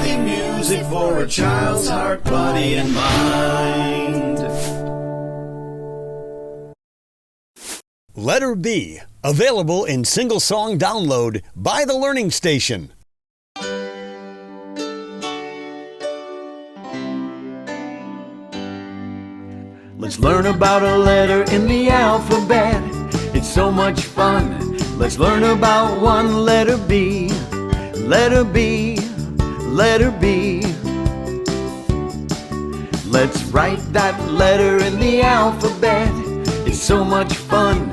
happy music for a child's heart, body, and mind. Letter B, available in single song download by The Learning Station. Let's learn about a letter in the alphabet. It's so much fun. Let's learn about one letter B. Letter B, letter B. Let's write that letter in the alphabet. It's so much fun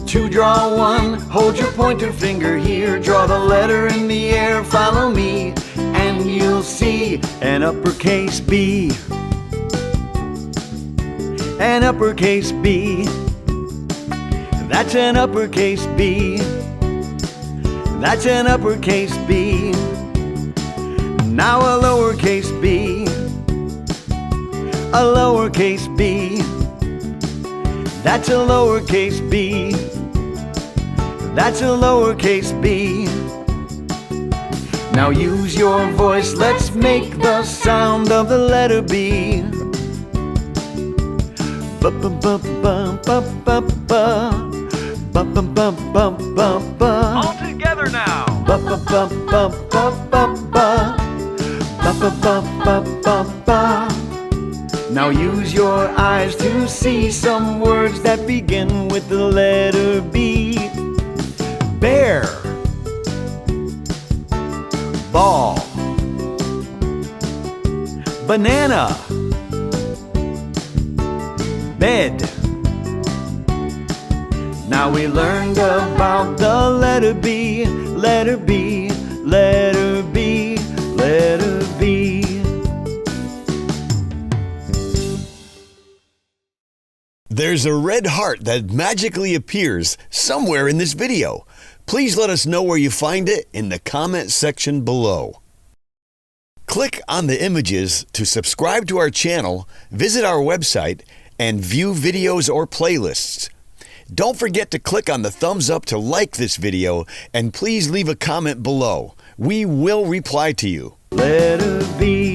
to draw one. Hold your pointer finger here. Draw the letter in the air. Follow me and you'll see an uppercase B. An uppercase B. That's an uppercase B. That's an uppercase B. Now a lowercase b. A lowercase b. That's a lowercase b. That's a lowercase b. Now use your voice. Let's make the sound of the letter B. Ba ba ba ba ba ba ba. Ba ba ba ba ba ba. All together now. Ba ba ba ba ba ba ba. Ba ba ba ba ba ba. Now use your eyes to see some words that begin with the letter B. Bear, ball, banana, bed. Now we learned about the letter B, letter B, letter B, letter B. There's a red heart that magically appears somewhere in this video. Please let us know where you find it in the comment section below. Click on the images to subscribe to our channel, visit our website, and view videos or playlists. Don't forget to click on the thumbs up to like this video, and please leave a comment below. We will reply to you. Letter B.